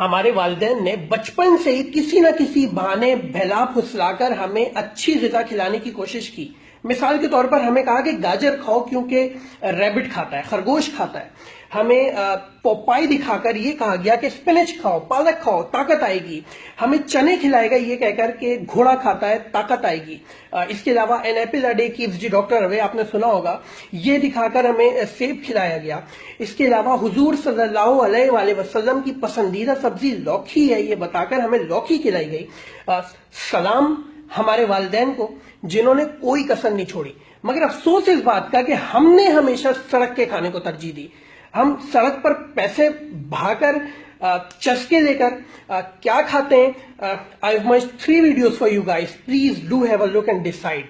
हमारे वालिदैन ने बचपन से ही किसी न किसी बहाने बहला फुसलाकर हमें अच्छी ग़िज़ा खिलाने की कोशिश की। मिसाल के तौर पर हमें कहा कि गाजर खाओ क्योंकि रैबिट खाता है, खरगोश खाता है। हमें पोपाई दिखाकर ये कहा गया कि स्पिनच खाओ, पालक खाओ, ताकत आएगी। हमें चने खिलाएगा ये कहकर के घोड़ा खाता है, ताकत आएगी। इसके अलावा an apple a day keeps the doctor away, आपने सुना होगा, ये दिखाकर हमें सेब खिलाया गया। इसके अलावा हुजूर सल्लल्लाहु अलैहि वसल्लम की पसंदीदा सब्जी लौकी है, ये बताकर हमें लौकी खिलाई गई। सलाम हमारे वालिदैन को जिन्होंने कोई कसर नहीं छोड़ी। मगर अफसोस इस बात का कि हमने हमेशा सड़क के खाने को तरजीह दी। हम सड़क पर पैसे भाकर चस्के लेकर क्या खाते हैं। I have much 3 videos for you guys, please do have a look and decide.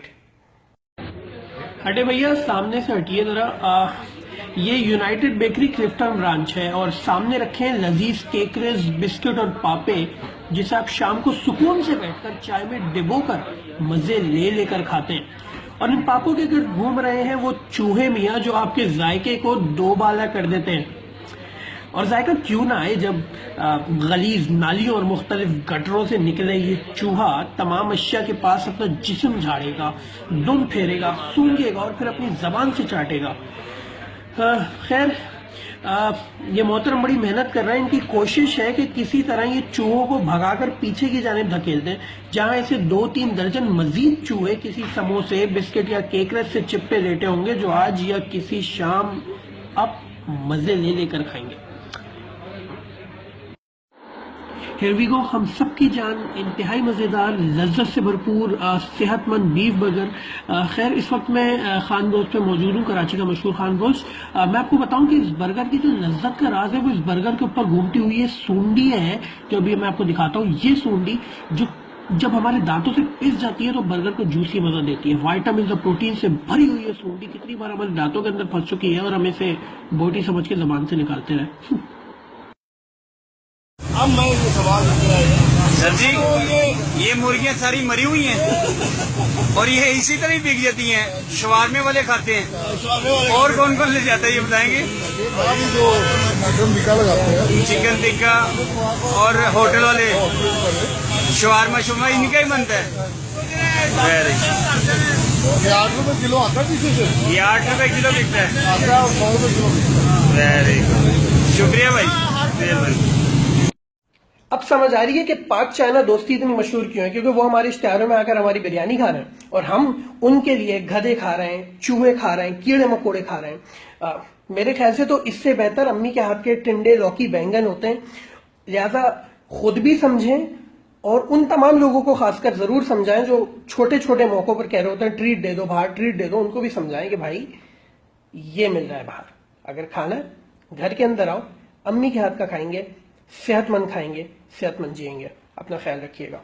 हटे भैया, सामने से हटिए जरा। ये यूनाइटेड बेकरी क्लिफ्टन ब्रांच है और सामने रखे हैं लजीज केकरेज, बिस्किट और पापे, जिसे आप शाम को सुकून से बैठकर चाय में डिबोकर मजे ले लेकर खाते हैं। और इन पापों के गिर्द घूम रहे हैं वो चूहे मियाँ जो आपके जायके को दोबाला कर देते हैं। और जायका क्यों ना आए जब गलीज नालियों और मुख्तलिफ गटरों से निकले ये चूहा तमाम अशिया के पास अपना जिस्म झाड़ेगा, दुम फेरेगा, सूंघेगा और फिर अपनी जबान से चाटेगा। खैर, ये मोहतरम बड़ी मेहनत कर रहे हैं। इनकी कोशिश है कि किसी तरह ये चूहों को भगाकर पीछे की जानिब धकेल दें, जहां ऐसे 2-3 दर्जन मजीद चूहे किसी समोसे, बिस्किट या केकरेज से चिपटे लेटे होंगे जो आज या किसी शाम अब मजे ले लेकर खाएंगे। Here we go, हम सबकी जान इंतहाई मज़ेदार, लज्जत से भरपूर सेहतमंद बीफ बर्गर। खैर, इस वक्त मैं खान गोश्त पे मौजूद हूँ, कराची का मशहूर खान गोश्त। मैं आपको बताऊं कि इस बर्गर की जो लज्जत का राज है वो इस बर्गर के ऊपर घूमती हुई ये सूंडी है, जो अभी मैं आपको दिखाता हूँ। ये सूंडी जो जब हमारे दांतों से पिस जाती है तो बर्गर को जूसी मजा देती है। वाइटामिन और प्रोटीन से भरी हुई है सूंडी कितनी बार हमारे दांतों के अंदर फंस चुकी है और हम इसे बोटी समझ के जबान से निकालते रहे। अब मैं ये सवाल सर जी, ये मुर्गियां सारी मरी हुई हैं और ये इसी तरह ही बिक जाती हैं। शवारमे वाले खाते हैं और कौन कौन ले जाता है ये बताएंगे? जो मटन टिक्का लगाते हैं, चिकन टिक्का और होटल वाले शवारमा शुरमा इनका ही बनता है। ये 8 रुपए किलो आता है पीछे से, ये 8 रुपए किलो बिकता है, आता है और 100 रुपए किलो बिकता है। वेरी गुड, शुक्रिया भाई। अब समझ आ रही है कि पाक चाइना दोस्ती इतनी मशहूर क्यों है, क्योंकि वो हमारे इश्तिहारों में आकर हमारी बिरयानी खा रहे हैं और हम उनके लिए गधे खा रहे हैं, चूहे खा रहे हैं, कीड़े मकोड़े खा रहे हैं। मेरे ख्याल से तो इससे बेहतर अम्मी के हाथ के टिंडे, लौकी, बैंगन होते हैं। लिहाजा खुद भी समझें और उन तमाम लोगों को खासकर जरूर समझाएं जो छोटे छोटे मौकों पर कह रहे होते हैं ट्रीट दे दो बाहर, ट्रीट दे दो। उनको भी समझाएं कि भाई ये मिल रहा है बाहर, अगर खाना है घर के अंदर आओ, अम्मी के हाथ का खाएंगे, सेहतमंद खाएंगे, सेहतमंद जिएंगे। अपना ख्याल रखिएगा।